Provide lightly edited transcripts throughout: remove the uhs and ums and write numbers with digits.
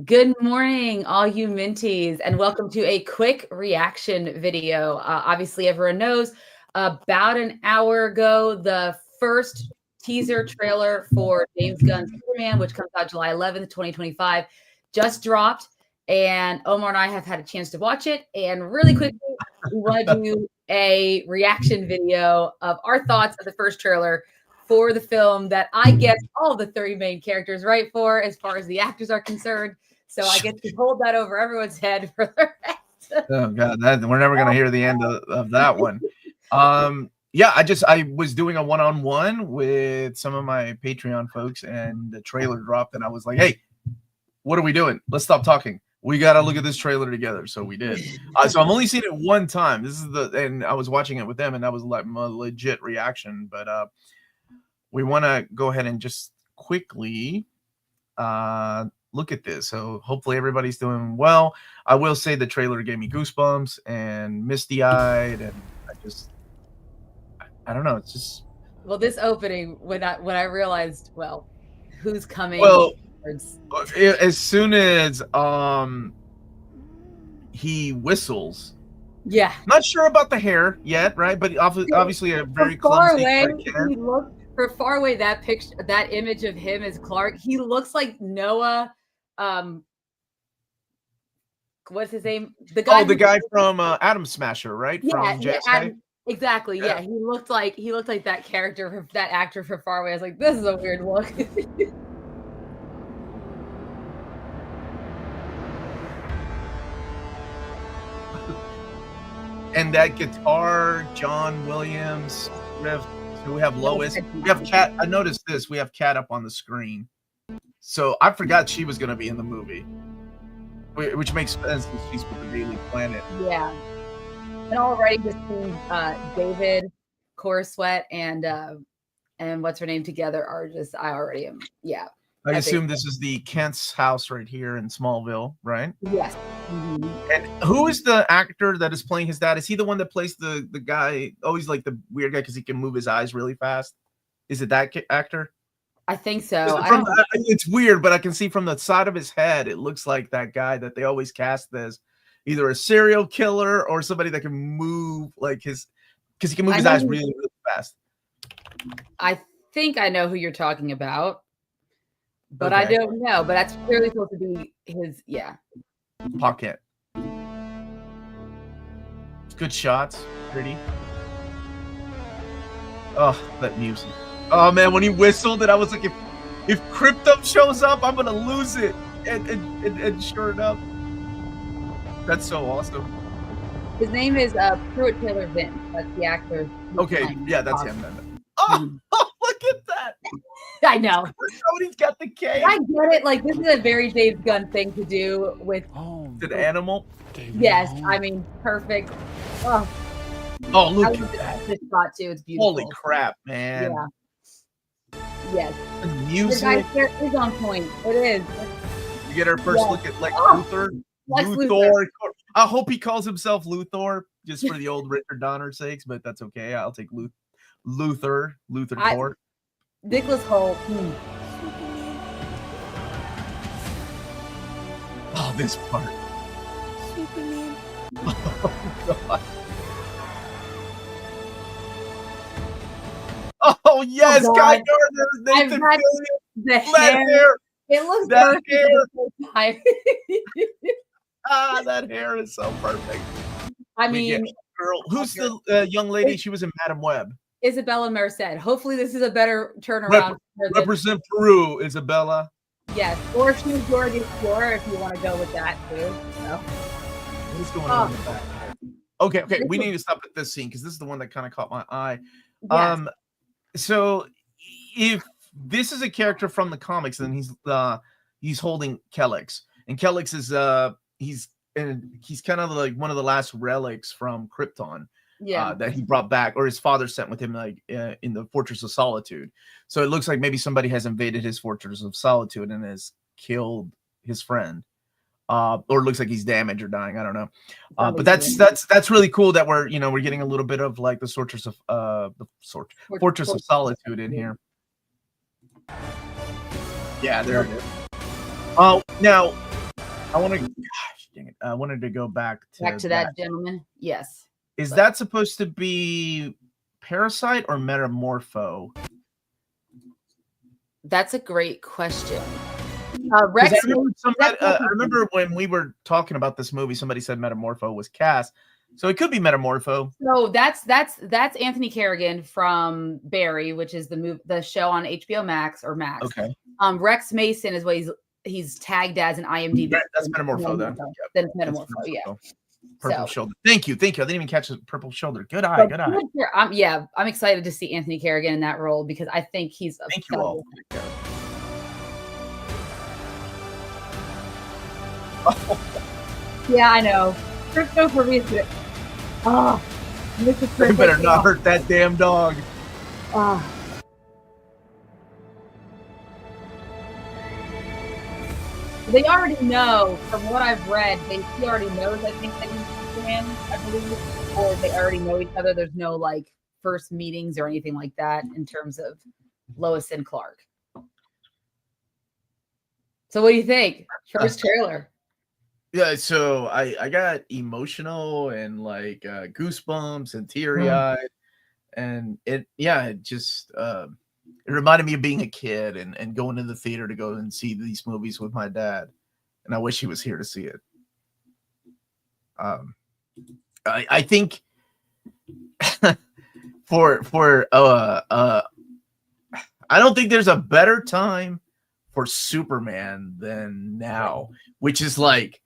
Good morning, all you Minties, and welcome to a quick reaction video. Obviously, everyone knows about an hour ago, the first teaser trailer for James Gunn's Superman, which comes out July 11th, 2025, just dropped. And Omar and I have had a chance to watch it. And really quickly, we want to do a reaction video of our thoughts of the first trailer for the film that I guess all the 30 main characters right for, as far as the actors are concerned. So I get to hold that over everyone's head for the rest. Oh God, we're never gonna hear the end of that one. Yeah, I was doing a one-on-one with some of my Patreon folks, and the trailer dropped, and I was like, "Hey, what are we doing? Let's stop talking. We gotta look at this trailer together." So we did. So I've only seen it one time. And I was watching it with them, and that was like my legit reaction. But we want to go ahead and just quickly look at this. So hopefully everybody's doing well. I will say the trailer gave me goosebumps and misty-eyed, and I don't know. It's just, well, this opening, when I realized, well, who's coming? Well, as soon as he whistles. Yeah. Not sure about the hair yet, right? But obviously a very clumsy From far away, that picture, that image of him as Clark, he looks like Noah. What's his name? The guy from Atom Smasher, right? Yeah, from JSA? Exactly. Yeah. He looked like that character, that actor from far away. I was like, this is a weird look. And that guitar, John Williams riff. So we have Lois. We have Kat. I noticed this. We have Kat up on the screen. So I forgot she was going to be in the movie, which makes sense since she's with the Daily Planet. Yeah. And already just seeing David, Cora Sweat, and what's her name together are just, I already am. Yeah. I assume this is the Kent's house right here in Smallville, right? Yes. Mm-hmm. And who is the actor that is playing his dad? Is he the one that plays the guy? Oh, he's like the weird guy because he can move his eyes really fast. Is it that actor? I think so. It's weird, but I can see from the side of his head, it looks like that guy that they always cast as either a serial killer or somebody that can move like because he can move his eyes really, really fast. I think I know who you're talking about. But okay. I don't know. But that's clearly supposed to be his, Pocket. Good shots. Pretty. Oh, that music. Oh, man, when he whistled, and I was like, if Krypton shows up, I'm going to lose it. And sure enough, that's so awesome. His name is Pruitt Taylor Vince. That's the actor. Okay, yeah, that's him then. Oh, look at that. I know. Somebody's got the cake. I get it. Like, this is a very James Gunn thing to do with an animal. Yes, I mean, perfect. Oh, look at that. This shot too. It's beautiful. Holy crap, man. Yeah. Yes. The music. The guy's hair is on point. It is. You get our first look at Luthor. Luthor. I hope he calls himself Luthor just for the old Richard Donner sakes, but that's okay. I'll take Luthor Thor. Nicholas Hoult. Oh, this part. Superman. Oh, God. Oh, yes, Guy Gardner. Nathan Fillion. The hair. It looks that hair. That hair is so perfect. I mean, girl, who's the young lady? She was in Madam Web. Isabella Merced. Hopefully, this is a better turnaround. Represent Peru, Isabella. Yes, or she's Dora the Explorer if you want to go with that too. So. What is going on with that? Okay, we need to stop at this scene because this is the one that kind of caught my eye. Yes. So if this is a character from the comics, then he's holding Kellex, and Kellex is he's kind of like one of the last relics from Krypton. Yeah, that he brought back, or his father sent with him, like in the Fortress of Solitude. So it looks like maybe somebody has invaded his Fortress of Solitude and has killed his friend, or it looks like he's damaged or dying. I don't know, but that's really cool that we're getting a little bit of like the Fortress of Solitude in here. Yeah, there it is. Now I want to. Gosh, dang it! I wanted to go back to that gentleman. Yes. Is that supposed to be Parasite or Metamorpho? That's a great question. Rex, I remember when we were talking about this movie, somebody said Metamorpho was cast, so it could be Metamorpho. No, that's Anthony Kerrigan from Barry, which is the show on HBO Max or Max. Okay. Rex Mason is what he's tagged as an IMDb. That's Metamorpho then. Then it's Metamorpho, yeah. Purple shoulder. Thank you. I didn't even catch the purple shoulder. Good eye. I'm excited to see Anthony Kerrigan in that role because I think he's a Thank you all. Yeah, I know. Christopher Reeves. Oh, you better not hurt that damn dog. They already know, from what I've read, he already knows, I think, that he's Superman, I believe, or they already know each other. There's no, like, first meetings or anything like that in terms of Lois and Clark. So what do you think? First trailer. Yeah, so I got emotional and like goosebumps and teary-eyed, and it just it reminded me of being a kid and going to the theater to go and see these movies with my dad, and I wish he was here to see it. I think for I don't think there's a better time for Superman than now, which is like,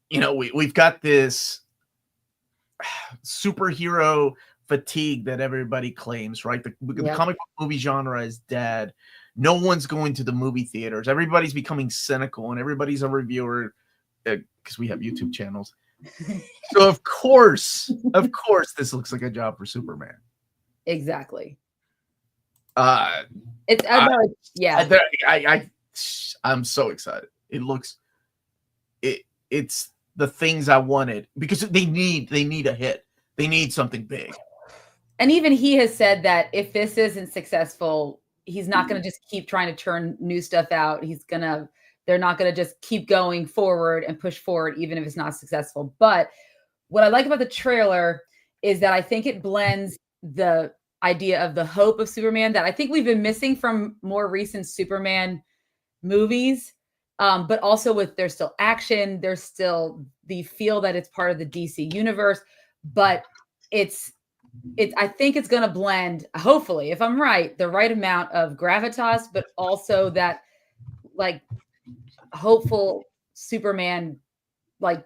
you know, we've got this superhero fatigue that everybody claims, right? The comic book movie genre is dead. No one's going to the movie theaters. Everybody's becoming cynical, and everybody's a reviewer because we have YouTube channels. So of course, this looks like a job for Superman. Exactly. I'm so excited. It's the things I wanted because they need a hit. They need something big. And even he has said that if this isn't successful, he's not going to just keep trying to turn new stuff out. They're not going to just keep going forward and push forward, even if it's not successful. But what I like about the trailer is that I think it blends the idea of the hope of Superman that I think we've been missing from more recent Superman movies. But also there's still action, there's still the feel that it's part of the DC universe, but I think it's going to blend, hopefully, if I'm right, the right amount of gravitas, but also that like hopeful Superman, like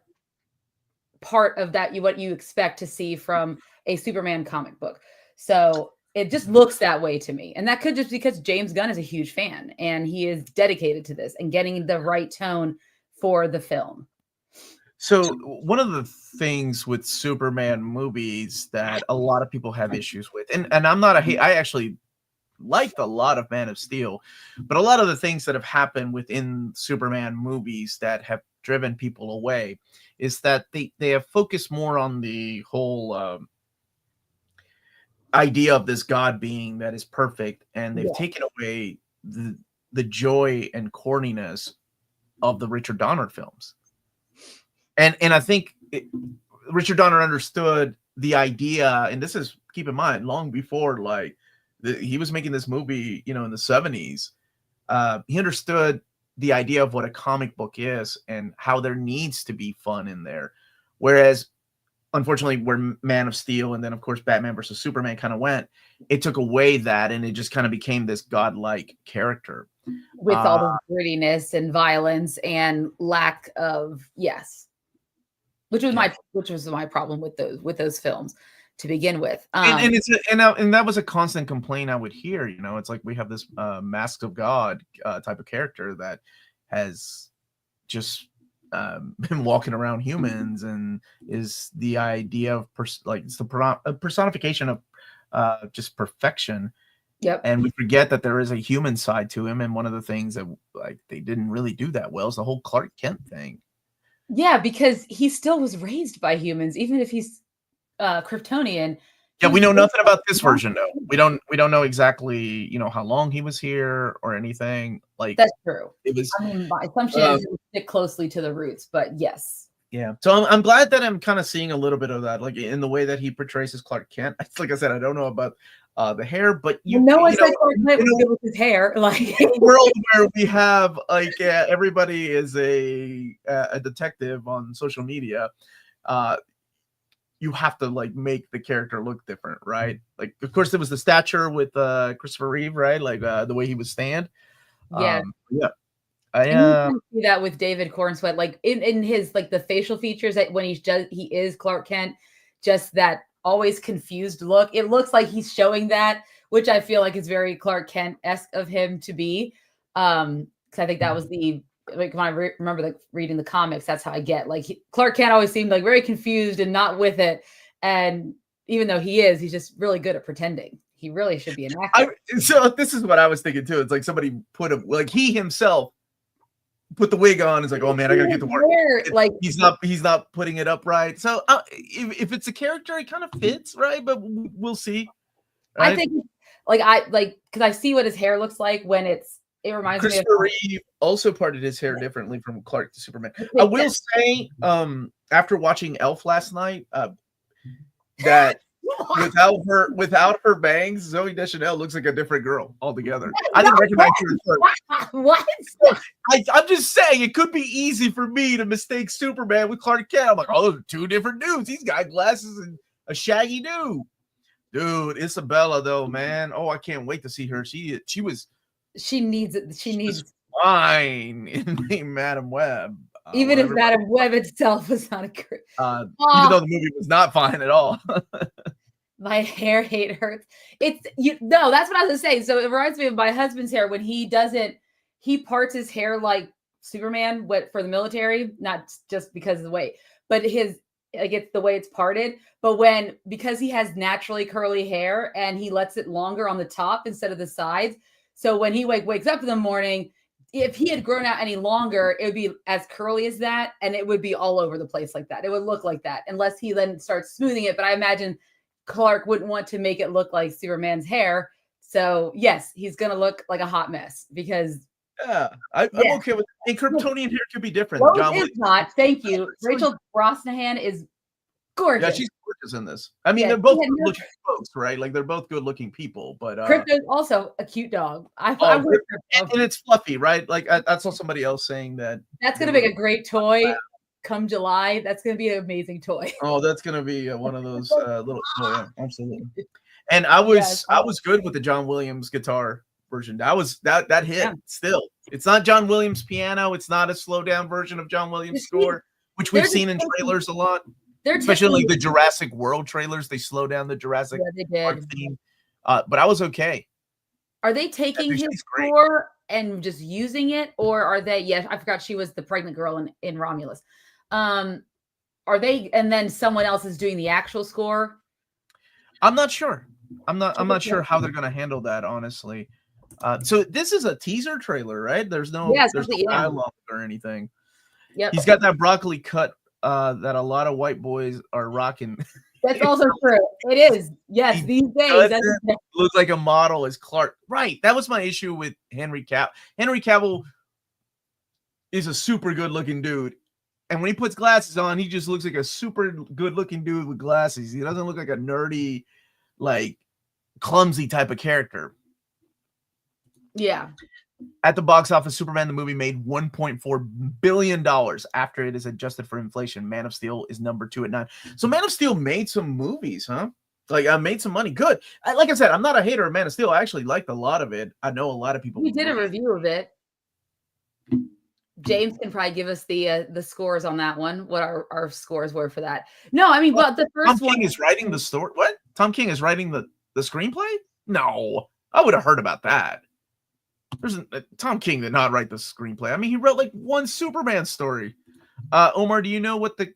part of that, what you expect to see from a Superman comic book. So it just looks that way to me. And that could just because James Gunn is a huge fan and he is dedicated to this and getting the right tone for the film. So one of the things with Superman movies that a lot of people have issues with, and I'm not I actually liked a lot of Man of Steel, but a lot of the things that have happened within Superman movies that have driven people away is that they have focused more on the whole idea of this God being that is perfect, and they've taken away the joy and corniness of the Richard Donner films. And I think Richard Donner understood the idea, and this is, keep in mind, long before like he was making this movie, you know, in the 70s. He understood the idea of what a comic book is and how there needs to be fun in there. Whereas, unfortunately, where Man of Steel and then, of course, Batman versus Superman kind of went, it took away that, and it just kind of became this godlike character. With all the grittiness and violence and lack of, which was my problem with those films to begin with. And that was a constant complaint I would hear. You know, it's like we have this Mask of God type of character that has just been walking around humans and is the idea of it's the personification of just perfection. Yep. And we forget that there is a human side to him. And one of the things that like they didn't really do that well is the whole Clark Kent thing. Yeah, because he still was raised by humans, even if he's Kryptonian. Yeah, we know nothing about this version though. We don't know exactly, how long he was here or anything. Like That's true. it was. I mean, my assumption is it would stick closely to the roots, but yes. Yeah. So I'm glad that I'm kind of seeing a little bit of that, like in the way that he portrays his Clark Kent. Like I said, I don't know about the hair, but no one said Clark Kent was good with his hair. Like in a world where we have like everybody is a detective on social media, you have to like make the character look different, right? Like, of course, there was the stature with Christopher Reeve, right? Like the way he would stand. Yeah. Yeah. And you can see that with David Cornsweet, like in his like the facial features that when he is Clark Kent, just that always confused look. It looks like he's showing that, which I feel like is very Clark Kent-esque of him to be. Because I think that was the like when I remember like reading the comics, that's how I get like Clark Kent always seemed like very confused and not with it. And even though he's just really good at pretending. He really should be an actor. So this is what I was thinking too. It's like somebody put him, like he himself put the wig on. It's like, oh man, I gotta get to work. Like he's not putting it up right. So if it's a character, it kind of fits, right? But we'll see. Right? I think because I see what his hair looks like when it reminds me of Christopher Reeve also parted his hair differently from Clark to Superman. I will say, after watching Elf last night, that without her bangs, Zooey Deschanel looks like a different girl altogether. I didn't recognize her at first. What? I'm just saying it could be easy for me to mistake Superman with Clark Kent. I'm like, oh, those are two different dudes. He's got glasses and a shaggy dude. Isabella though, man. Oh, I can't wait to see her. She needs fine in Madam Web. Even if Madam Web itself was not a great, even though the movie was not fine at all. My hair hurts. That's what I was gonna say. So it reminds me of my husband's hair when he parts his hair like Superman for the military, not just because of the way, but it's the way it's parted. But because he has naturally curly hair and he lets it longer on the top instead of the sides. So when he wakes up in the morning, if he had grown out any longer, it would be as curly as that, and it would be all over the place like that. It would look like that, unless he then starts smoothing it. But I imagine Clark wouldn't want to make it look like Superman's hair. So yes, he's going to look like a hot mess because. Yeah, I'm okay with it. And Kryptonian hair could be different. John is not. Thank you. Rachel Brosnahan is gorgeous. Yeah, she's gorgeous in this. I mean, they're both good-looking folks, right? Like they're both good-looking people. But Krypto's also a cute dog. And it's fluffy, right? Like I saw somebody else saying that. That's going to make a great toy. Come July, that's going to be an amazing toy. Oh, that's going to be one of those little. Oh, yeah, absolutely. And I was good with the John Williams guitar version. That hit. Yeah. Still, it's not John Williams piano. It's not a slow down version of John Williams score, which we've seen in trailers a lot. Especially like the Jurassic World trailers, they slow down the Jurassic Park theme. But I was okay. Are they taking his score and just using it, or are they? Yeah, I forgot she was the pregnant girl in Romulus. Are they? And then someone else is doing the actual score. I'm not sure. I'm not sure how they're going to handle that, honestly. So this is a teaser trailer, right? There's no dialogue or anything. Yep. He's got that broccoli cut that a lot of white boys are rocking. That's also true. It is. Yes, these days. Looks like a model is Clark. Right. That was my issue with Henry Cavill. Henry Cavill is a super good looking dude. And when he puts glasses on, he just looks like a super good looking dude with glasses. He doesn't look like a nerdy, like clumsy type of character. Yeah. At the box office, Superman the movie made $1.4 billion after it is adjusted for inflation. Man of Steel is number 2 at 9. So Man of Steel made some movies, huh? Like I made some money. Good. Like I said, I'm not a hater of Man of Steel. I actually liked a lot of it. I know a lot of people. We did a review of it. James can probably give us the scores on that one. What our scores were for that. No, I mean, but the first Tom King is writing the story. What? Tom King is writing the screenplay? No, I would have heard about that. Tom King did not write the screenplay. I mean, he wrote like one Superman story. Omar, do you know what that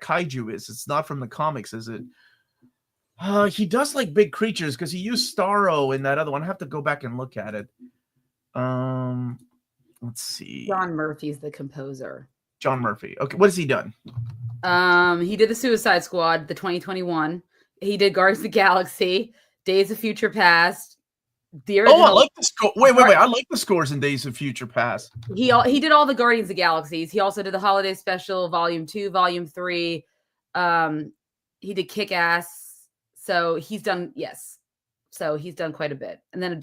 kaiju is? It's not from the comics, is it? He does like big creatures because he used Starro in that other one. I have to go back and look at it. Let's see. John Murphy's the composer. John Murphy. Okay, what has he done? He did the Suicide Squad, the 2021. He did Guardians of the Galaxy, Days of Future Past, the Oh, original. I like the score. Wait. I like the scores in Days of Future Past. He did all the Guardians of the Galaxies. He also did the Holiday Special, Volume 2, Volume 3. He did Kick-Ass. So he's done, yes. So he's done quite a bit. And then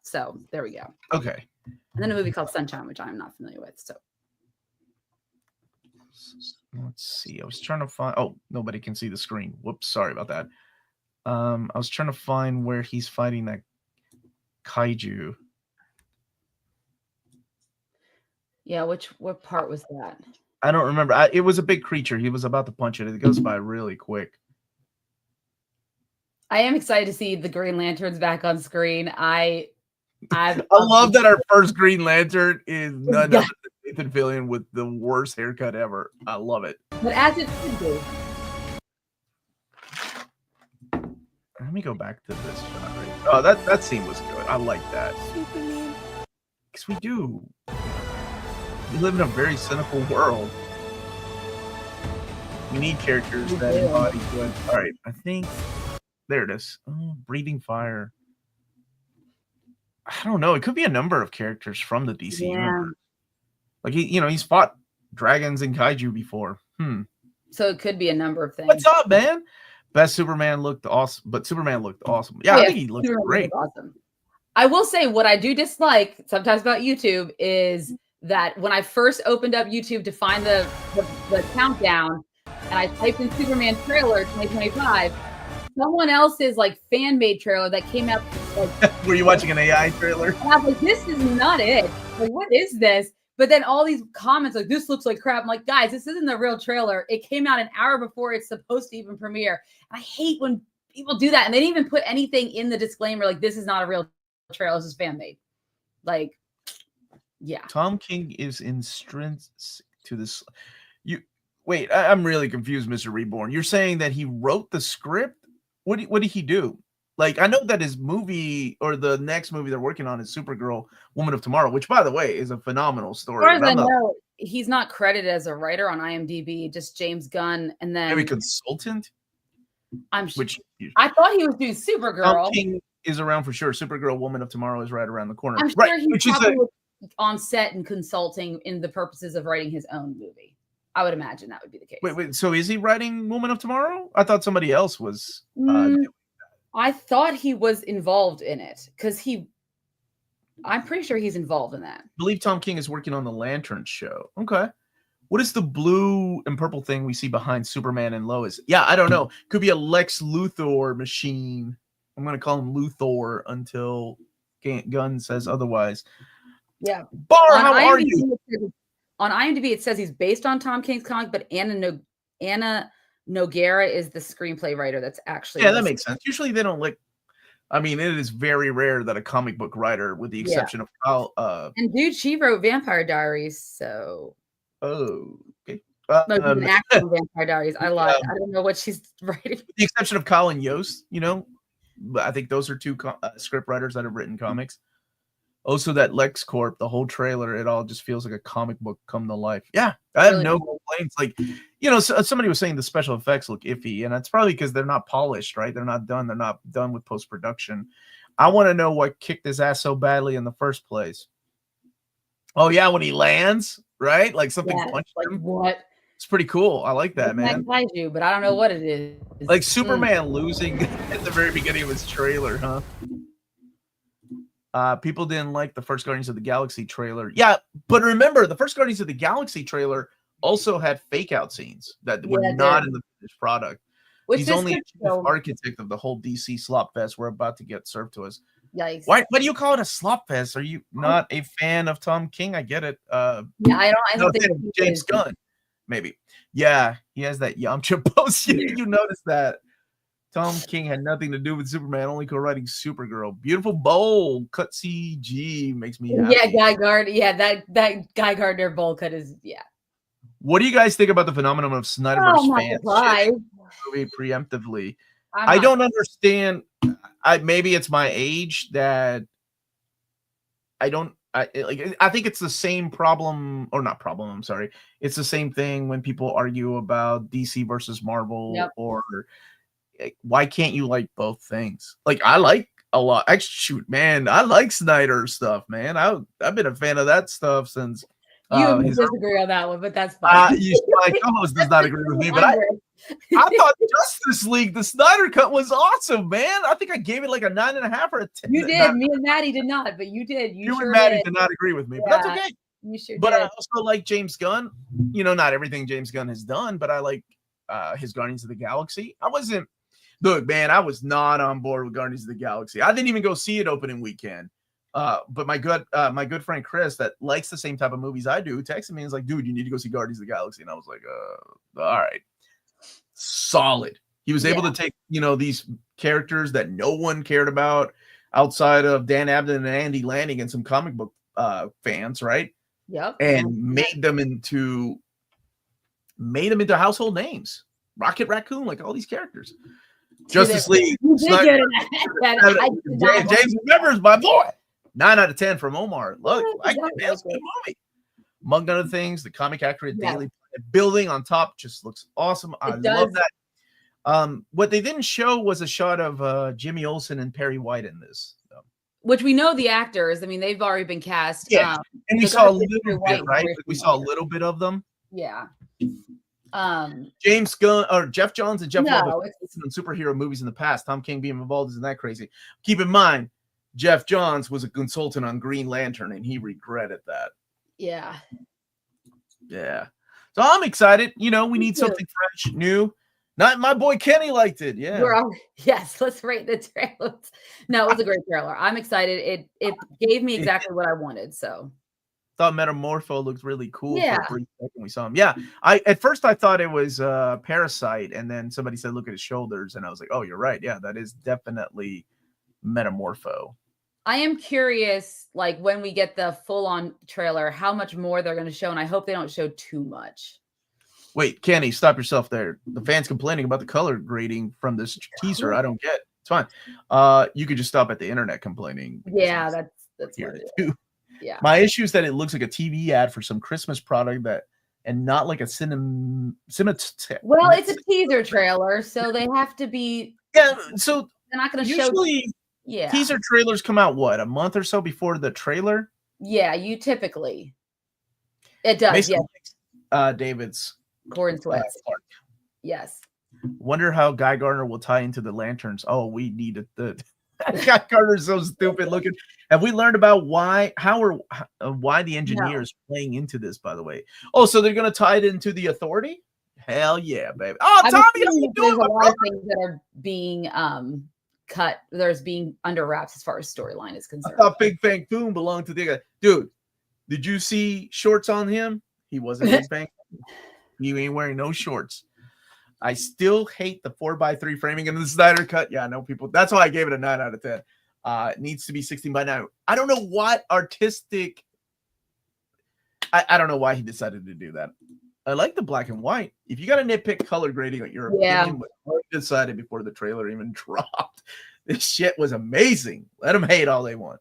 so there we go. Okay. And then a movie called Sunshine, which I'm not familiar with. So let's see. I was trying to find. Oh, nobody can see the screen. Whoops, sorry about that. I was trying to find where he's fighting that kaiju. yeah, what part was that? I don't remember. It was a big creature. He was about to punch it. It goes by really quick. I am excited to see the Green Lanterns back on screen. I love that our first Green Lantern is none other than Nathan Fillion with the worst haircut ever. I love it. But as it should be. Let me go back to this shot. Right? Oh, that scene was good. I like that. Superman. Because we do. We live in a very cynical world. We need characters that embody good. All right, I think there it is. Oh, breathing fire. I don't know. It could be a number of characters from the DC universe. Like he's fought dragons and kaiju before. So it could be a number of things. What's up, man? Best Superman looked awesome, but Superman looked awesome. Yeah, I think he looked great. Awesome. I will say what I do dislike sometimes about YouTube is that when I first opened up YouTube to find the countdown and I typed in Superman trailer 2025, someone else's like fan-made trailer that came out. Like, were you watching an AI trailer? And I was like, this is not it. Like, what is this? But then all these comments like, this looks like crap. I'm like, guys, this isn't the real trailer. It came out an hour before it's supposed to even premiere. And I hate when people do that. And they didn't even put anything in the disclaimer like, this is not a real trailer. This is fan-made. Like, yeah. Tom King is intrinsic to this. Wait, I'm really confused, Mr. Reborn. You're saying that he wrote the script? What did he do? Like, I know that his movie or the next movie they're working on is Supergirl, Woman of Tomorrow, which, by the way, is a phenomenal story. As far as I know, he's not credited as a writer on IMDb, just James Gunn. And then maybe consultant? I thought he was doing Supergirl. Tom King is around for sure. Supergirl, Woman of Tomorrow is right around the corner. I'm sure he's probably on set and consulting in the purposes of writing his own movie. I would imagine that would be the case. Wait. So is he writing Woman of Tomorrow? I thought somebody else was. I thought he was involved in it because I'm pretty sure he's involved in that. I believe Tom King is working on the Lantern show. Okay. What is the blue and purple thing we see behind Superman and Lois? Yeah, I don't know. Could be a Lex Luthor machine. I'm going to call him Luthor until Gunn says otherwise. Yeah. Bar, how are you? On IMDb, it says he's based on Tom King's comic, but Anna Noguera is the screenplay writer that's actually. Yeah, that makes sense. Usually they don't like. I mean, it is very rare that a comic book writer, with the exception of Kyle. And dude, she wrote Vampire Diaries, so. Oh, okay. An actual Vampire Diaries. I lied. I don't know what she's writing. With the exception of Colin Yost, but I think those are two script writers that have written comics. Also, that LexCorp, the whole trailer, it all just feels like a comic book come to life. Yeah, I have no complaints. Like, somebody was saying the special effects look iffy, and it's probably because they're not polished, right? They're not done. They're not done with post-production. I want to know what kicked his ass so badly in the first place. Oh, yeah, when he lands, right? Like something punched him. What? It's pretty cool. I like that, man. You, but I don't know what it is. Like Superman losing at the very beginning of his trailer, huh? People didn't like the first Guardians of the Galaxy trailer. Yeah, but remember, the first Guardians of the Galaxy trailer also had fake out scenes that were not in the finished product. He's only the architect of the whole DC slop fest we're about to get served to us. Yikes. Why do you call it a slop fest? Are you not a fan of Tom King? I get it. I don't think James Gunn. Maybe. Yeah, he has that Yamcha post. You noticed that. Tom King had nothing to do with Superman, only co-writing Supergirl. Beautiful bowl cut CG makes me happy. Yeah, Guy Gardner. Yeah, that Guy Gardner bowl cut is What do you guys think about the phenomenon of Snyderverse fans movie preemptively? I don't understand. Maybe it's my age that I think it's the same problem, or not problem. I'm sorry. It's the same thing when people argue about DC versus Marvel, or why can't you like both things? Like, I like a lot. Actually, shoot, man, I like Snyder stuff, man. I've been a fan of that stuff since You and me his disagree on that one, but that's fine. my co-host does not agree with me, but I thought Justice League, the Snyder cut, was awesome, man. I think I gave it like a 9.5 or a 10. You did. Me and Maddie did not, but you did. You sure and Maddie did. did not agree with me, but that's okay. You sure but did. I also like James Gunn. You know, not everything James Gunn has done, but I like his Guardians of the Galaxy. I was not on board with Guardians of the Galaxy. I didn't even go see it opening weekend. But my good friend Chris, that likes the same type of movies I do, texted me and was like, dude, you need to go see Guardians of the Galaxy. And I was like, all right. Solid. He was able to take, these characters that no one cared about outside of Dan Abnett and Andy Lanning and some comic book fans, right? Yep. And made them into household names. Rocket Raccoon, like all these characters. Justice League. James remembers my boy. 9 out of 10 from Omar. Look, that's a good movie. Among other things, the comic accurate daily building on top just looks awesome. I love that. What they didn't show was a shot of Jimmy Olsen and Perry White in this. Which we know the actors. I mean, they've already been cast. Yeah, and we saw a little bit, right? We saw a little bit of them. Yeah. James Gunn or Jeff Johns and Jeff Love No, on superhero movies in the past. Tom King being involved isn't that crazy. Keep in mind, Jeff Johns was a consultant on Green Lantern, and he regretted that. Yeah. Yeah. So I'm excited. We need something fresh, new. Not my boy Kenny liked it. Yeah. Yes, let's rate the trailer. No, it was a great trailer. I'm excited. It gave me exactly what I wanted. So thought Metamorpho looked really cool. Yeah. For a brief second we saw him. Yeah. At first I thought it was Parasite, and then somebody said look at his shoulders, and I was like, oh, you're right. Yeah, that is definitely Metamorpho. I am curious, like when we get the full-on trailer, how much more they're going to show, and I hope they don't show too much. Wait, Kenny, stop yourself there. The fans complaining about the color grading from this teaser. I don't get. It's fine. You could just stop at the internet complaining. Yeah, that's here too. too. Yeah. My issue is that it looks like a TV ad for some Christmas product and not like a cinema. Well, it's a teaser trailer, so they have to be. Yeah, so they're not going to show. Usually, teaser trailers come out a month or so before the trailer. Yeah, you typically. It does. Mason Yeah. David's. Corn sweats. Yes. Wonder how Guy Gardner will tie into the lanterns. Oh, we needed the Guy Gardner's so stupid looking. Have we learned about why the engineers playing into this, by the way? Oh, so they're gonna tie it into the Authority? Hell yeah, baby. Oh, Tommy, how you doing? There's a lot of things that are being cut. There's being under wraps as far as storyline is concerned. I thought Big Bang Boom belonged to the guy. Dude, did you see shorts on him? He wasn't Big Bang. You ain't wearing no shorts. I still hate the 4x3 framing in the Snyder cut. Yeah, I know people. That's why I gave it a 9 out of 10. It needs to be 16:9. I don't know what artistic. I don't know why he decided to do that. I like the black and white. If you got to nitpick color grading, your opinion was already decided before the trailer even dropped. This shit was amazing. Let them hate all they want.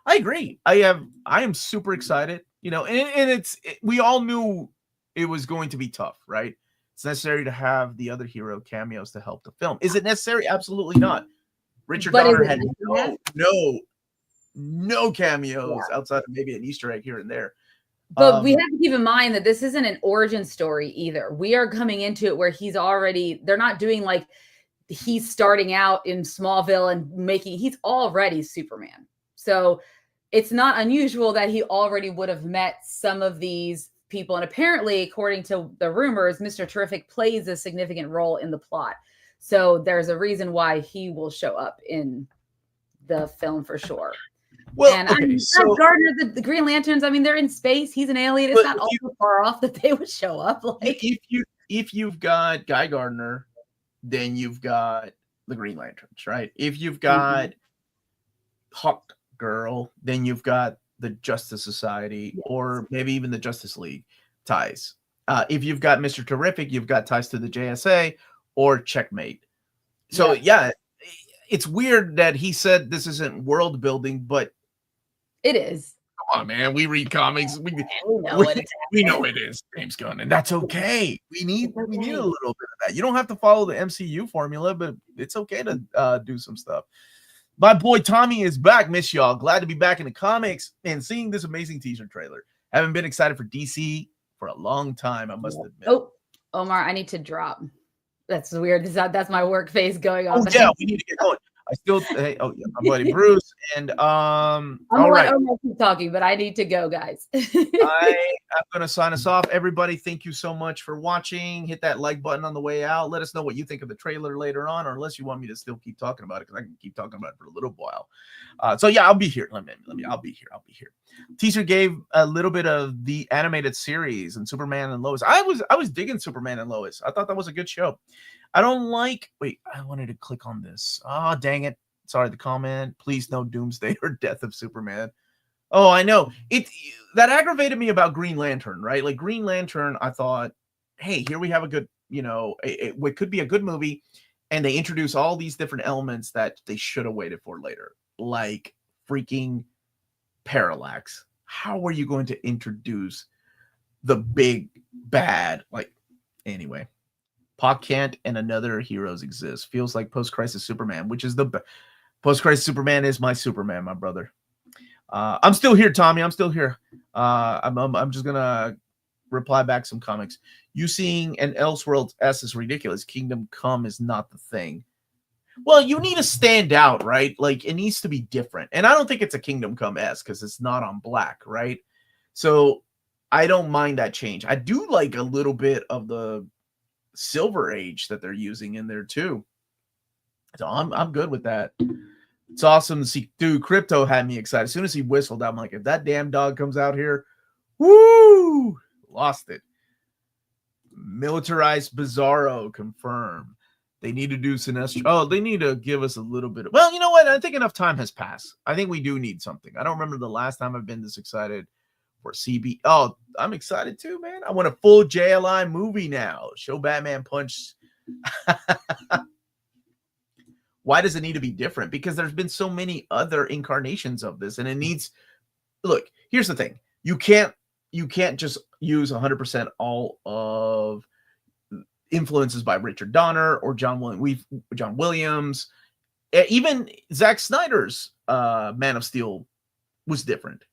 I agree. I am super excited. And we all knew it was going to be tough, right? It's necessary to have the other hero cameos to help the film. Is it necessary? Absolutely not. Richard Donner had no cameos outside of maybe an Easter egg here and there. But we have to keep in mind that this isn't an origin story either. We are coming into it where they're not doing like he's starting out in Smallville and he's already Superman. So it's not unusual that he already would have met some of these people. And apparently, according to the rumors, Mr. Terrific plays a significant role in the plot. So there's a reason why he will show up in the film for sure. Well, and Gardner, the Green Lanterns, I mean, they're in space. He's an alien. It's not all so far off that they would show up. Like if you've got Guy Gardner, then you've got the Green Lanterns, right? If you've got Hawk Girl, then you've got the Justice Society, or maybe even the Justice League ties. If you've got Mr. Terrific, you've got ties to the JSA or Checkmate. So it's weird that he said this isn't world building, but it is. on, man. We read comics. We know what it's we know it is James Gunn, and that's okay. We need a little bit of that. You don't have to follow the MCU formula, but it's okay to do some stuff. My boy Tommy is back. Miss y'all. Glad to be back in the comics and seeing this amazing teaser trailer. Haven't been excited for DC for a long time, I must admit. Oh, Omar, I need to drop. That's weird. That's my work face going on. Oh yeah, we need to get going. I still, hey, oh yeah, my buddy Bruce, and I'm all right. I'm gonna keep talking, but I need to go, guys. I am gonna sign us off. Everybody, thank you so much for watching. Hit that like button on the way out. Let us know what you think of the trailer later on, or unless you want me to still keep talking about it, because I can keep talking about it for a little while. So yeah, I'll be here. I'll be here. Teaser gave a little bit of the animated series and Superman and Lois. I was digging Superman and Lois. I thought that was a good show. I don't like. Wait, I wanted to click on this. Oh, dang it! Sorry, the comment. Please no Doomsday or Death of Superman. Oh, I know. That aggravated me about Green Lantern, right? Like Green Lantern, I thought, hey, here we have a good, it could be a good movie, and they introduce all these different elements that they should have waited for later, like freaking Parallax. How are you going to introduce the big bad? Like, anyway. Pa Kent and Another Heroes Exist. Feels like Post-Crisis Superman, which is the Post-Crisis Superman is my Superman, my brother. I'm still here, Tommy. I'm still here. I'm just gonna reply back some comics. You seeing an Elseworlds S is ridiculous. Kingdom Come is not the thing. Well, you need to stand out, right? Like it needs to be different. And I don't think it's a Kingdom Come S because it's not on black, right? So I don't mind that change. I do like a little bit of the Silver Age that they're using in there too. So I'm good with that. It's awesome to see. Dude, Crypto had me excited. As soon as he whistled, I'm like, if that damn dog comes out here, woo! Lost it. Militarized Bizarro confirmed. They need to do Sinestro. Oh, they need to give us a little bit of. Well, you know what? I think enough time has passed. I think we do need something. I don't remember the last time I've been this excited for CB. Oh, I'm excited too, man. I want a full JLI movie now. Show Batman Punch. Why does it need to be different? Because there's been so many other incarnations of this, and it needs. Look, here's the thing: you can't just use 100% all of influences by Richard Donner or John Williams. Even Zack Snyder's Man of Steel was different.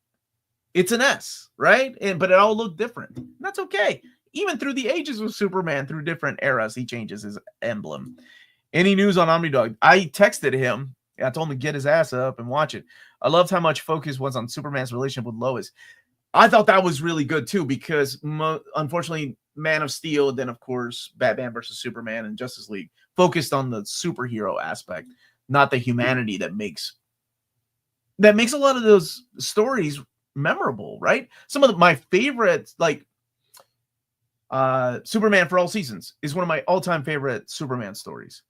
It's an S, right? But it all looked different. And that's okay. Even through the ages of Superman, through different eras, he changes his emblem. Any news on Omnidog? I texted him. I told him to get his ass up and watch it. I loved how much focus was on Superman's relationship with Lois. I thought that was really good too, because unfortunately, Man of Steel, then of course, Batman versus Superman and Justice League focused on the superhero aspect, not the humanity that makes a lot of those stories memorable, right? Some of my favorites, like Superman for All Seasons, is one of my all-time favorite Superman stories.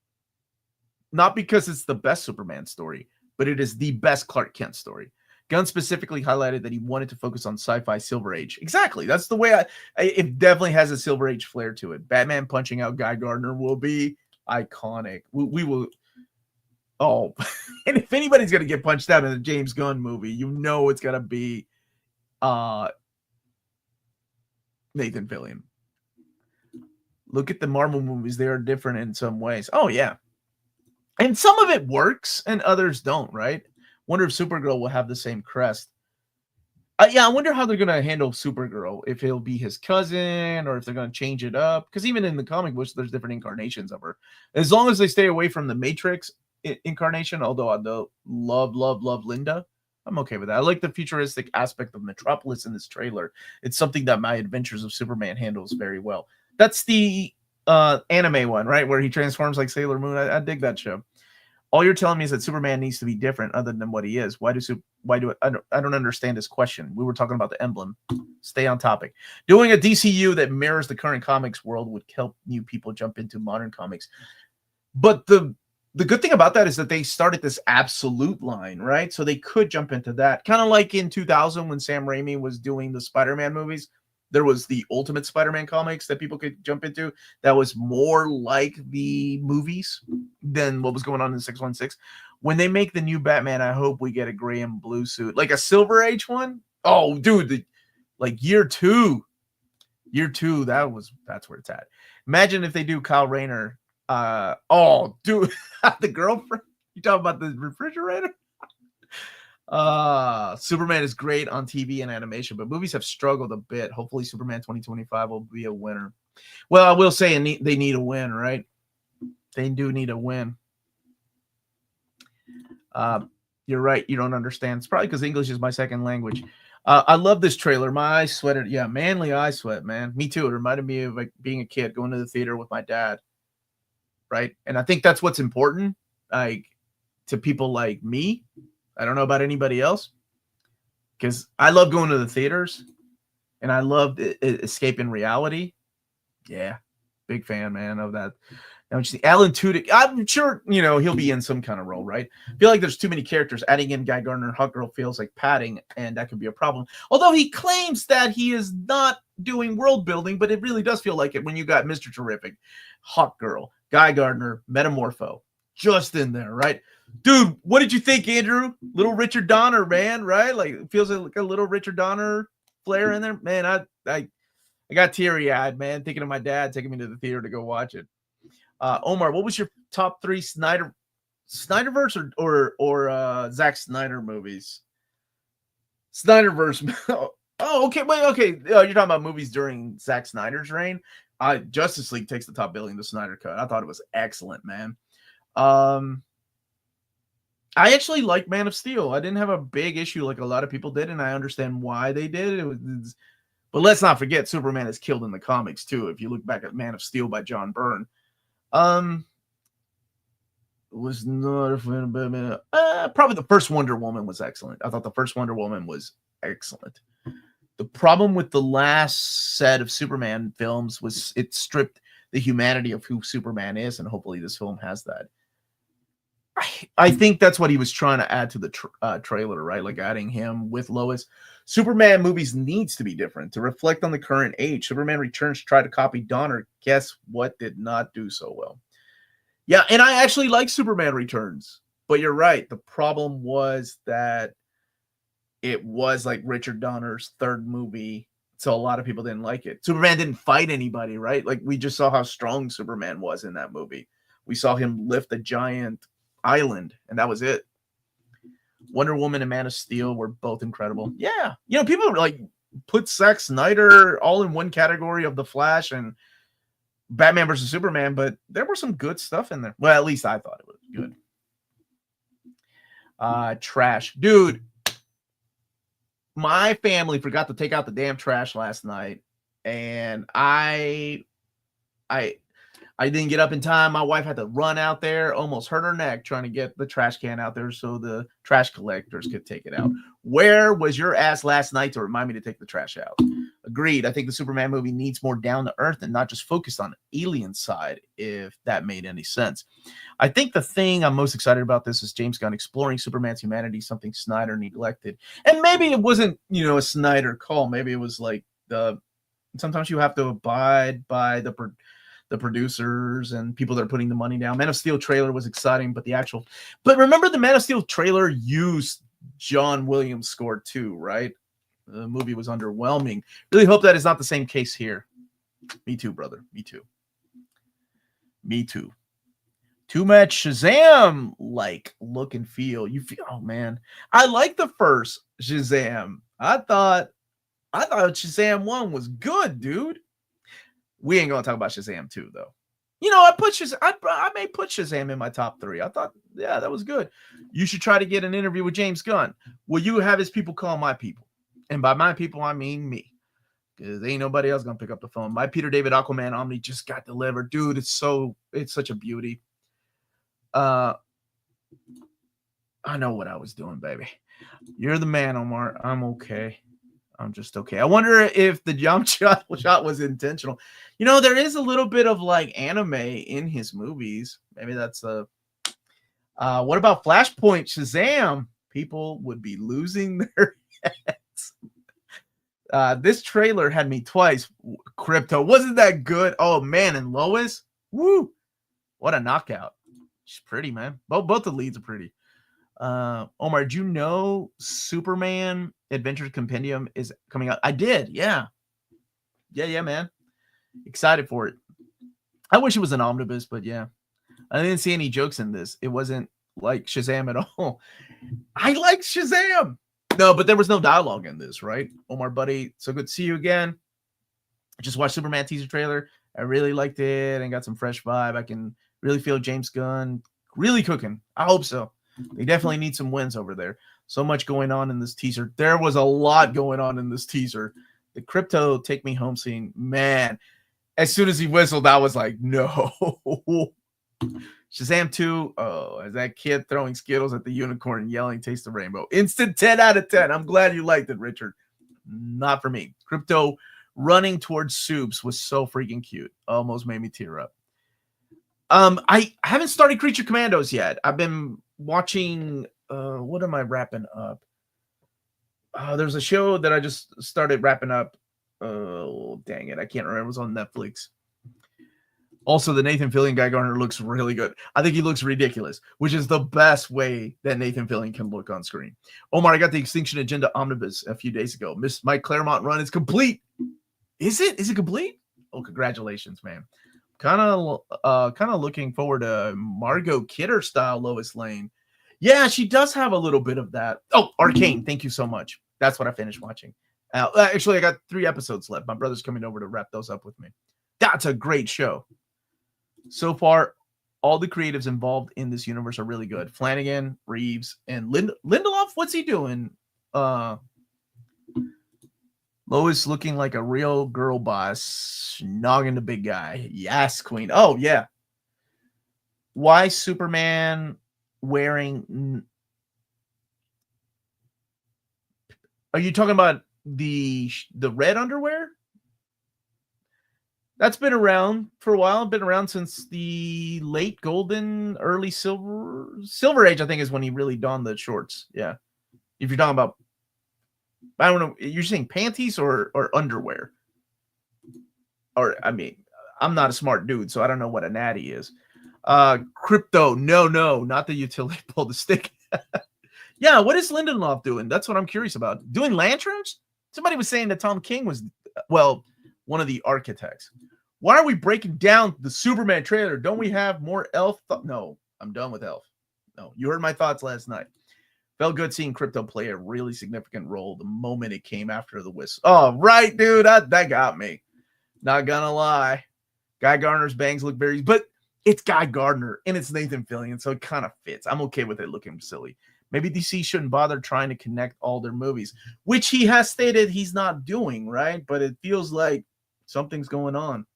Not because it's the best Superman story, but it is the best Clark Kent story. Gunn specifically highlighted that he wanted to focus on sci-fi Silver Age. Exactly. That's the way it definitely has a Silver Age flair to it. Batman punching out Guy Gardner will be iconic. We will. Oh, and if anybody's going to get punched out in a James Gunn movie, you know it's going to be Nathan Fillion. Look at the Marvel movies. They are different in some ways. Oh, yeah. And some of it works and others don't, right? Wonder if Supergirl will have the same crest. Yeah, I wonder how they're going to handle Supergirl. If it'll be his cousin or if they're going to change it up. Because even in the comic books, there's different incarnations of her. As long as they stay away from the Matrix incarnation, although I love Linda, I'm okay with that. I like the futuristic aspect of Metropolis in this trailer. It's something that My Adventures of Superman handles very well. That's the anime one, right? Where he transforms like Sailor Moon. I dig that show. All you're telling me is that Superman needs to be different other than what he is. I don't understand this question. We were talking about the emblem. Stay on topic. Doing a DCU that mirrors the current comics world would help new people jump into modern comics. But the good thing about that is that they started this absolute line, right? So they could jump into that. Kind of like in 2000 when Sam Raimi was doing the Spider-Man movies. There was the Ultimate Spider-Man comics that people could jump into that was more like the movies than what was going on in 616. When they make the new Batman, I hope we get a gray and blue suit. Like a Silver Age one, Oh, dude, like year two, that's where it's at. Imagine if they do Kyle Rayner. Oh, dude, the girlfriend. You talking about the refrigerator? Superman is great on TV and animation, but movies have struggled a bit. Hopefully, Superman 2025 will be a winner. Well, I will say they need a win, right? They do need a win. You're right. You don't understand. It's probably because English is my second language. I love this trailer. My eyes sweated. Yeah, manly eye sweat, man. Me too. It reminded me of like being a kid going to the theater with my dad. Right. And I think that's what's important, like to people like me. I don't know about anybody else, because I love going to the theaters and I love escaping reality. Yeah. Big fan, man, of that. Now, you see Alan Tudyk. I'm sure, he'll be in some kind of role, right? I feel like there's too many characters. Adding in Guy Gardner, Hawkgirl feels like padding, and that could be a problem. Although he claims that he is not doing world building, but it really does feel like it when you got Mr. Terrific, Hawkgirl, Guy Gardner, Metamorpho, just in there, right? Dude, what did you think, Andrew? Little Richard Donner, man, right? Like, it feels like a little Richard Donner flair in there. Man, I got teary-eyed, man, thinking of my dad taking me to the theater to go watch it. Omar, what was your top 3 Snyderverse or Zack Snyder movies? Snyderverse. Oh, okay. Wait, okay. You're talking about movies during Zack Snyder's reign. Justice League takes the top billing, the Snyder Cut. I thought it was excellent, man. I actually like Man of Steel. I didn't have a big issue like a lot of people did, and I understand why they did it. But let's not forget, Superman is killed in the comics too. If you look back at Man of Steel by John Byrne. Was not a fan of Batman. Probably the first Wonder Woman was excellent. I thought the first Wonder Woman was excellent. The problem with the last set of Superman films was it stripped the humanity of who Superman is, and hopefully this film has that. I think that's what he was trying to add to the trailer, right? Like adding him with Lois. Superman movies needs to be different to reflect on the current age. Superman Returns tried to copy Donner. Guess what did not do so well? Yeah, and I actually like Superman Returns. But you're right. The problem was that it was like Richard Donner's third movie. So a lot of people didn't like it. Superman didn't fight anybody, right? Like we just saw how strong Superman was in that movie. We saw him lift a giant island, and that was it. Wonder Woman and Man of Steel were both incredible. Yeah. People like put Zack Snyder all in one category of The Flash and Batman versus Superman, but there were some good stuff in there. Well, at least I thought it was good. Trash. Dude, my family forgot to take out the damn trash last night, and I didn't get up in time. My wife had to run out there, almost hurt her neck trying to get the trash can out there so the trash collectors could take it out. Where was your ass last night to remind me to take the trash out? Agreed. I think the Superman movie needs more down to earth and not just focused on the alien side, if that made any sense. I think the thing I'm most excited about this is James Gunn exploring Superman's humanity, something Snyder neglected. And maybe it wasn't, a Snyder call. Maybe it was like sometimes you have to abide by the producers and people that are putting the money down. Man of Steel trailer was exciting, but remember the Man of Steel trailer used John Williams' score too, right? The movie was underwhelming. Really hope that is not the same case here. Me too, brother. Me too. Too much Shazam like look and feel. Oh man. I like the first Shazam. I thought Shazam 1 was good, dude. We ain't gonna talk about Shazam 2 though. I may put Shazam in my top 3. I thought, yeah, that was good. You should try to get an interview with James Gunn. Will you have his people call my people? And by my people, I mean me. Because ain't nobody else gonna pick up the phone. My Peter David Aquaman Omni just got delivered. Dude, it's such a beauty. I know what I was doing, baby. You're the man, Omar. I'm okay. I'm just okay. I wonder if the jump shot was intentional. There is a little bit of like anime in his movies. Maybe that's what about Flashpoint Shazam? People would be losing their heads. This trailer had me twice. Crypto wasn't that good. Oh man, and Lois, woo, what a knockout. She's pretty, man. Both the leads are pretty. Omar, did you know Superman Adventures Compendium is coming out? I did. Yeah, man. Excited for it. I wish it was an omnibus, but yeah, I didn't see any jokes in this. It wasn't like Shazam at all. I like Shazam. No, but there was no dialogue in this, right? Omar, buddy, so good to see you again. I just watched Superman teaser trailer. I really liked it and got some fresh vibe. I can really feel James Gunn really cooking. I hope so. They definitely need some wins over there. So much going on in this teaser. There was a lot going on in this teaser. The crypto take me home scene, man. As soon as he whistled, I was like, no. Shazam 2, as that kid throwing Skittles at the unicorn and yelling, taste the rainbow. Instant 10 out of 10. I'm glad you liked it, Richard. Not for me. Crypto running towards Soups was so freaking cute. Almost made me tear up. I haven't started Creature Commandos yet. I've been watching, what am I wrapping up? There's a show that I just started wrapping up. Oh, dang it. I can't remember. It was on Netflix. Also, the Nathan Fillion Guy Garner looks really good. I think he looks ridiculous, which is the best way that Nathan Fillion can look on screen. Omar, I got the Extinction Agenda Omnibus a few days ago. Miss Mike Claremont run is complete. Is it? Is it complete? Oh, congratulations, man. Kind of looking forward to Margot Kidder style Lois Lane. Yeah, she does have a little bit of that. Oh, Arcane. Thank you so much. That's what I finished watching. Actually, I got 3 episodes left. My brother's coming over to wrap those up with me. That's a great show. So far, all the creatives involved in this universe are really good. Flanagan, Reeves, and Lindelof. What's he doing? Lois looking like a real girl boss, nogging the big guy. Yes, queen. Oh, yeah. Why Superman wearing... Are you talking about the red underwear? That's been around for a while. Been around since the late golden, early silver age, I think, is when he really donned the shorts. Yeah. If you're talking about, I don't know, you're saying panties or underwear? Or, I mean, I'm not a smart dude, so I don't know what a natty is. Crypto, no, not the utility pull the stick. Yeah, what is Lindelof doing? That's what I'm curious about. Doing lanterns? Somebody was saying that Tom King was, well, one of the architects. Why are we breaking down the Superman trailer? Don't we have more Elf? No, I'm done with Elf. No, you heard my thoughts last night. Felt good seeing Crypto play a really significant role the moment it came after the whistle. Oh, right, dude. That got me. Not gonna lie. Guy Gardner's bangs look very... But it's Guy Gardner, and it's Nathan Fillion, so it kind of fits. I'm okay with it looking silly. Maybe DC shouldn't bother trying to connect all their movies, which he has stated he's not doing, right? But it feels like something's going on.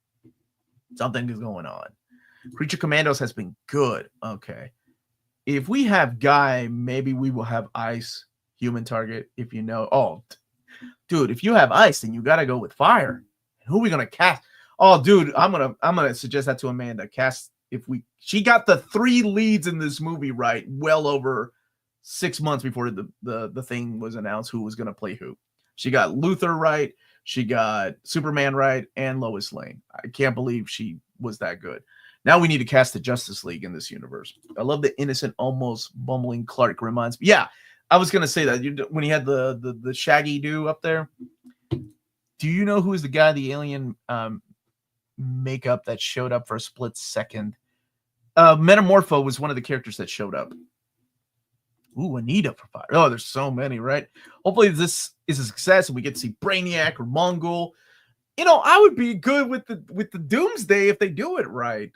Something is going on. Creature Commandos has been good. Okay. If we have Guy, maybe we will have Ice, Human Target, if you know. Oh, dude, if you have Ice, then you got to go with Fire. Who are we going to cast? Oh, dude, I'm gonna suggest that to Amanda. She got the 3 leads in this movie right well over 6 months before the thing was announced who was going to play who. She got Luthor right. She got Superman right and Lois Lane. I can't believe she was that good. Now we need to cast the Justice League in this universe. I love the innocent, almost bumbling Clark reminds me. Yeah, I was going to say that. When he had the Shaggy do up there. Do you know who is the guy, the alien makeup that showed up for a split second? Metamorpho was one of the characters that showed up. Ooh, Anita for Fire. Oh, there's so many, right? Hopefully this is a success and we get to see Brainiac or Mongol. You know, I would be good with the Doomsday if they do it right.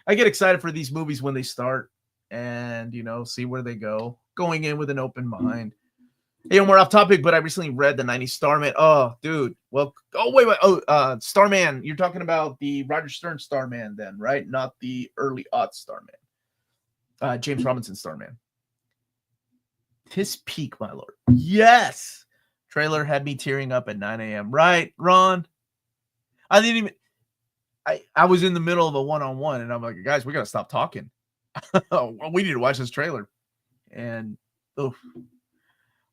I get excited for these movies when they start and, you know, see where they go. Going in with an open mind. Hey, we're off topic, but I recently read the 90s Starman. Oh, dude. Well, wait. Starman. You're talking about the Roger Stern Starman then, right? Not the early Starman. James Robinson Starman. Tis peak, my lord. Yes. Trailer had me tearing up at 9 a.m. Right, Ron? I didn't even... I was in the middle of a one-on-one, and I'm like, guys, we got to stop talking. We need to watch this trailer. And, oof.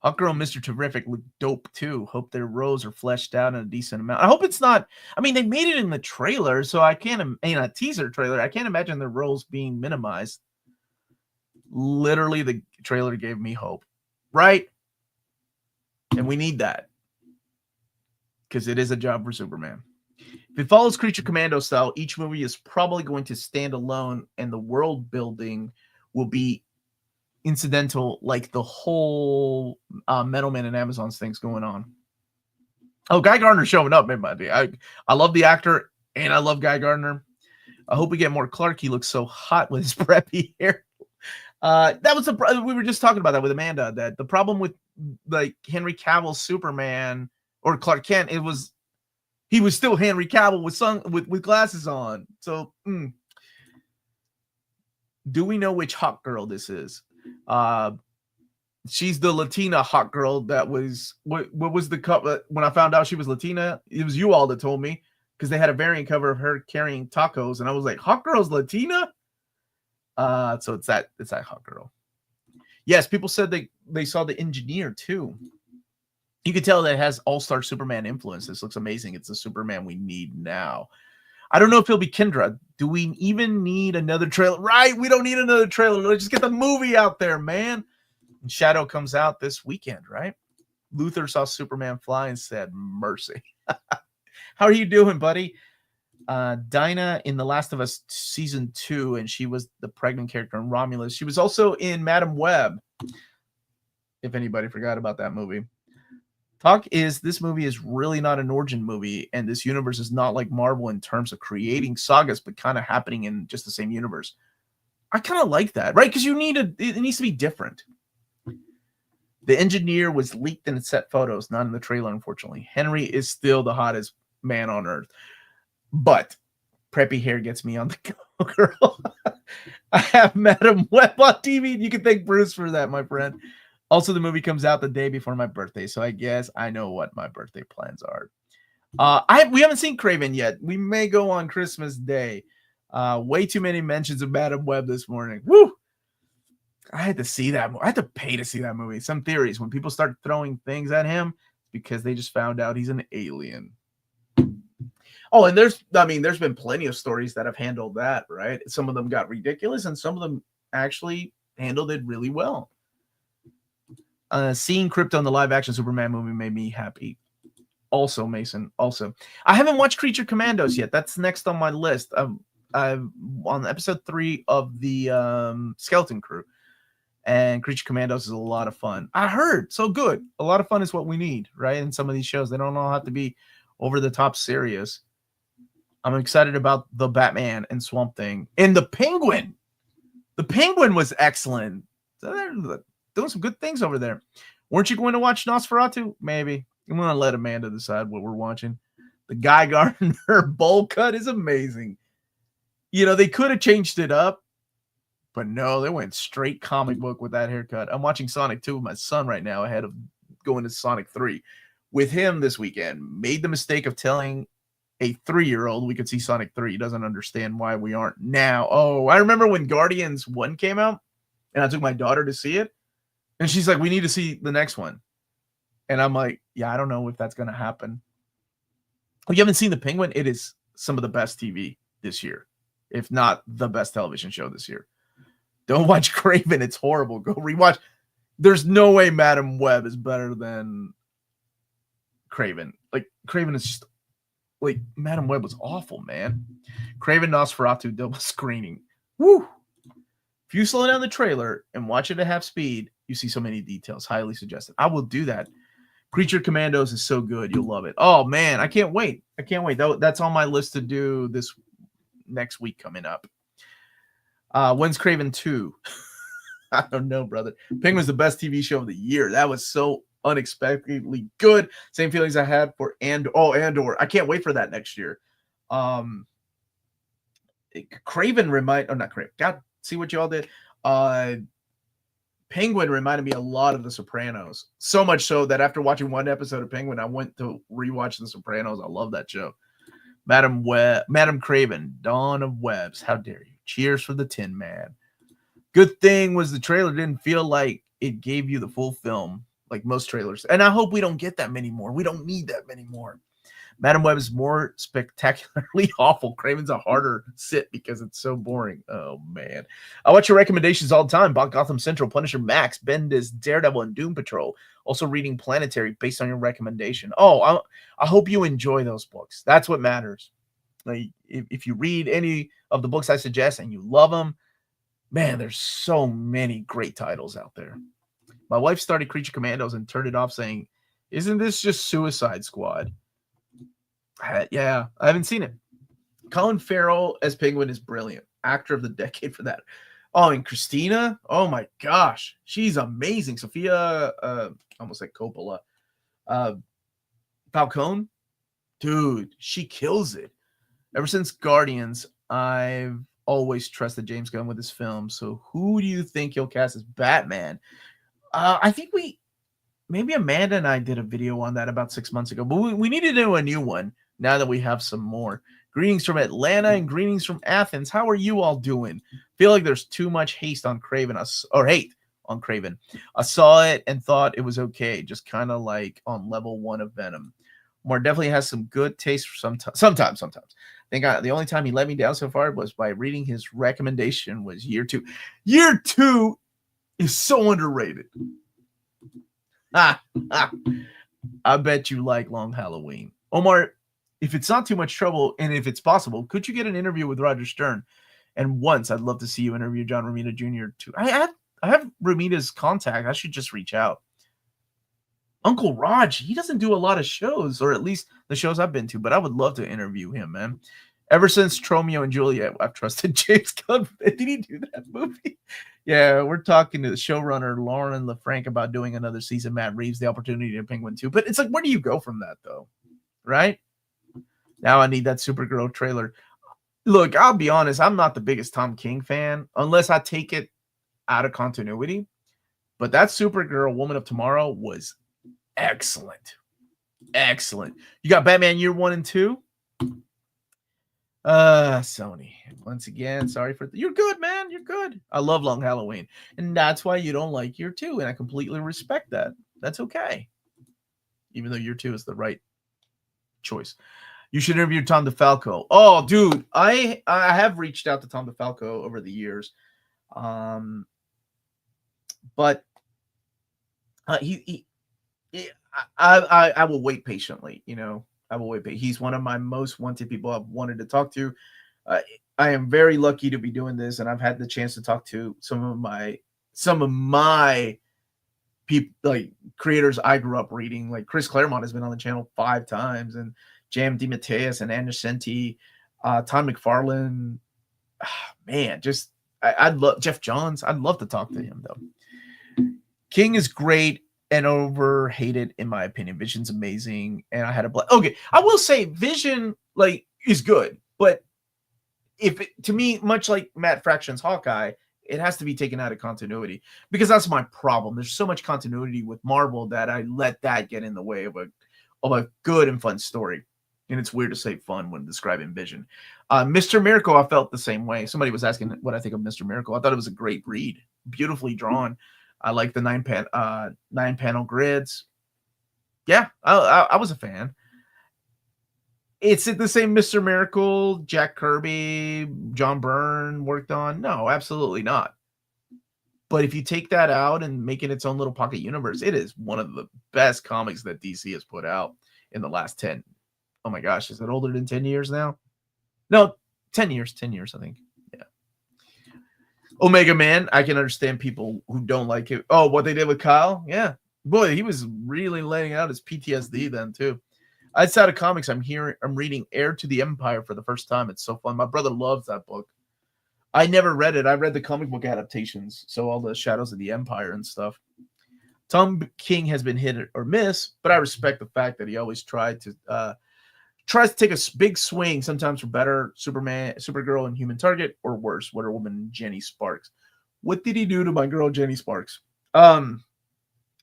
Hawk Girl and Mr. Terrific look dope, too. Hope their roles are fleshed out in a decent amount. I hope it's not... I mean, they made it in the trailer, so I can't... In a teaser trailer, I can't imagine their roles being minimized. Literally, the trailer gave me hope, right? And we need that because it is a job for Superman. If it follows Creature Commando style, each movie is probably going to stand alone, and the world building will be incidental, like the whole Metal Man and Amazon's things going on. Oh, Guy Gardner's showing up, everybody. I love the actor, and I love Guy Gardner. I hope we get more Clark. He looks so hot with his preppy hair. That was we were just talking about that with Amanda. That the problem with like Henry Cavill's Superman or Clark Kent, he was still Henry Cavill with glasses on. So, do we know which hot girl this is? She's the Latina hot girl that was what was the cover when I found out she was Latina? It was you all that told me because they had a variant cover of her carrying tacos, and I was like, hot girl's Latina? So it's that hot girl. Yes, people said they saw The Engineer too. You can tell that it has all-star Superman influence. This looks amazing. It's the Superman we need now. I don't know if he'll be Kendra. Do we even need another trailer? Right, we don't need another trailer. Let's just get the movie out there, man. And Shadow comes out this weekend, right? Luther saw Superman fly and said, mercy. How are you doing, buddy? Dinah in The Last of Us Season 2, and she was the pregnant character in Romulus. She was also in Madam Web, if anybody forgot about that movie. Talk is this movie is really not an origin movie, and this universe is not like Marvel in terms of creating sagas, but kind of happening in just the same universe. I kind of like that, right? Because it needs to be different. The Engineer was leaked in set photos, not in the trailer, unfortunately. Henry is still the hottest man on earth. But preppy hair gets me on the go, girl. I have Madam Web on TV. You can thank Bruce for that, my friend. Also, the movie comes out the day before my birthday, so I guess I know what my birthday plans are. We haven't seen Craven yet. We may go on Christmas Day. Way too many mentions of Madam Web this morning. Woo! I had to see that. I had to pay to see that movie. Some theories, when people start throwing things at him, because they just found out he's an alien. Oh, and there's been plenty of stories that have handled that, right? Some of them got ridiculous, and some of them actually handled it really well. Seeing Krypto in the live-action Superman movie made me happy. Also, Mason. Also, I haven't watched Creature Commandos yet. That's next on my list. I'm on episode 3 of the Skeleton Crew, and Creature Commandos is a lot of fun. I heard so good. A lot of fun is what we need, right? In some of these shows, they don't all have to be over the top serious. I'm excited about the Batman and Swamp Thing and the Penguin. The Penguin was excellent. So they're doing some good things over there. Weren't you going to watch Nosferatu? Maybe. I'm going to let Amanda decide what we're watching. The Guy Gardner bowl cut is amazing. You know, they could have changed it up, but no, they went straight comic book with that haircut. I'm watching Sonic 2 with my son right now ahead of going to Sonic 3 with him this weekend. Made the mistake of telling a 3-year-old we could see Sonic 3. He doesn't understand why we aren't now. Oh, I remember when Guardians 1 came out and I took my daughter to see it. And she's like, we need to see the next one. And I'm like, yeah, I don't know if that's going to happen. Oh, you haven't seen The Penguin? It is some of the best TV this year, if not the best television show this year. Don't watch Craven. It's horrible. Go rewatch. There's no way Madam Web is better than Craven. Like, Craven is just, like, Madam Web was awful, man. Craven Nosferatu double screening. Woo! If you slow down the trailer and watch it at half speed, you see so many details. Highly suggested. I will do that. Creature Commandos is so good. You'll love it. Oh, man. I can't wait. I can't wait. That's on my list to do this next week coming up. When's Craven 2? I don't know, brother. Penguin's the best TV show of the year. That was so unexpectedly good. Same feelings I had for Andor. I can't wait for that next year. Craven not Craven. God, see what y'all did. Penguin reminded me a lot of The Sopranos. So much so that after watching one episode of Penguin, I went to rewatch The Sopranos. I love that show. Madam Craven, Dawn of Webs. How dare you? Cheers for the Tin Man. Good thing was the trailer didn't feel like it gave you the full film, like most trailers. And I hope we don't get that many more. We don't need that many more. Madam Web is more spectacularly awful. Craven's a harder sit because it's so boring. Oh, man. I watch your recommendations all the time. Bought Gotham Central, Punisher Max, Bendis, Daredevil, and Doom Patrol. Also reading Planetary based on your recommendation. Oh, I hope you enjoy those books. That's what matters. Like, if you read any of the books I suggest and you love them, man, there's so many great titles out there. My wife started Creature Commandos and turned it off saying, "Isn't this just Suicide Squad?" Yeah, I haven't seen it. Colin Farrell as Penguin is brilliant. Actor of the decade for that. Oh, and Christina, oh my gosh, she's amazing. Sophia, almost like Coppola. Falcone, dude, she kills it. Ever since Guardians, I've always trusted James Gunn with his film. So who do you think he'll cast as Batman? I think maybe Amanda and I did a video on that about 6 months ago, but we need to do a new one now that we have some more. Greetings from Atlanta and greetings from Athens. How are you all doing? Feel like there's too much hate on Craven. I saw it and thought it was okay, just kind of like on level 1 of Venom. Omar definitely has some good taste sometimes. I think the only time he let me down so far was by reading his recommendation was Year 2. Year 2 is so underrated. I bet you like Long Halloween. Omar, if it's not too much trouble and if it's possible, could you get an interview with Roger Stern? And once I'd love to see you interview John Romita Jr. too. I have Romita's contact. I should just reach out. Uncle Raj, he doesn't do a lot of shows, or at least the shows I've been to, but I would love to interview him, man. Ever since Tromeo and Juliet, I've trusted James Gunn. Did he do that movie? Yeah, we're talking to the showrunner, Lauren LaFranc, about doing another season. Matt Reeves, the opportunity to Penguin 2. But it's like, where do you go from that, though? Right? Now I need that Supergirl trailer. Look, I'll be honest. I'm not the biggest Tom King fan, unless I take it out of continuity. But that Supergirl, Woman of Tomorrow, was excellent. Excellent. You got Batman Year 1 and 2? Sony. Once again, sorry for you're good, man. You're good. I love Long Halloween. And that's why you don't like Year 2. And I completely respect that. That's okay. Even though Year 2 is the right choice. You should interview Tom DeFalco. Oh, dude. I have reached out to Tom DeFalco over the years. But I will wait patiently, you know. I will wait. He's one of my most wanted people I've wanted to talk to. I am very lucky to be doing this, and I've had the chance to talk to some of my people, like creators I grew up reading. Like Chris Claremont has been on the channel 5 times, and J.M. DeMatteis and Anna Senti, Todd McFarlane. Man, just I'd love Jeff Johns. I'd love to talk to him though. King is great and overhated in my opinion. Vision's amazing, and I had a okay. I will say Vision is good, but to me, much like Matt Fraction's Hawkeye, it has to be taken out of continuity because that's my problem. There's so much continuity with Marvel that I let that get in the way of a good and fun story. And it's weird to say fun when describing Vision. Mr. Miracle, I felt the same way. Somebody was asking what I think of Mr. Miracle. I thought it was a great read, beautifully drawn. I like the 9-panel grids. Yeah, I was a fan. Is it the same Mr. Miracle Jack Kirby, John Byrne worked on? No, absolutely not. But if you take that out and make it its own little pocket universe, it is one of the best comics that DC has put out in the last 10. Oh my gosh, is it older than 10 years now? No, 10 years, I think. Yeah. Omega Man, I can understand people who don't like it. Oh, what they did with Kyle? Yeah. Boy, he was really laying out his PTSD then too. Outside of comics, I'm reading Heir to the Empire for the first time. It's so fun. My brother loves that book. I never read it. I read the comic book adaptations, so all the Shadows of the Empire and stuff. Tom King has been hit or miss, but I respect the fact that he always tries to take a big swing, sometimes for better, Supergirl and Human Target, or worse, Wonder Woman Jenny Sparks. What did he do to my girl Jenny Sparks?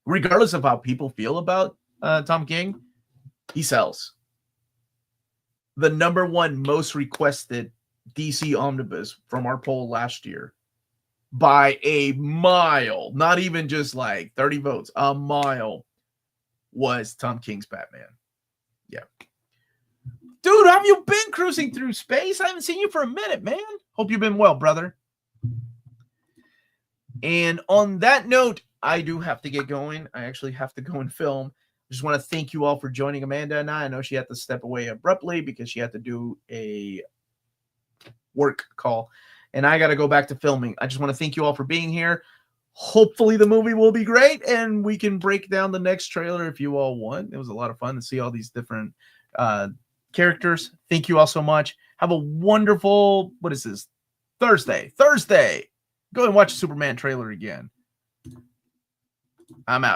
Regardless of how people feel about Tom King, he sells. The #1 most requested DC omnibus from our poll last year by a mile, not even just like 30 votes, a mile, was Tom King's Batman. Yeah. Dude, how have you been cruising through space? I haven't seen you for a minute, man. Hope you've been well, brother. And on that note, I do have to get going. I actually have to go and film. I just want to thank you all for joining Amanda and I. I know she had to step away abruptly because she had to do a work call. And I got to go back to filming. I just want to thank you all for being here. Hopefully the movie will be great and we can break down the next trailer if you all want. It was a lot of fun to see all these different characters. Thank you all so much. Have a wonderful, what is this? Thursday. Go and watch the Superman trailer again. I'm out.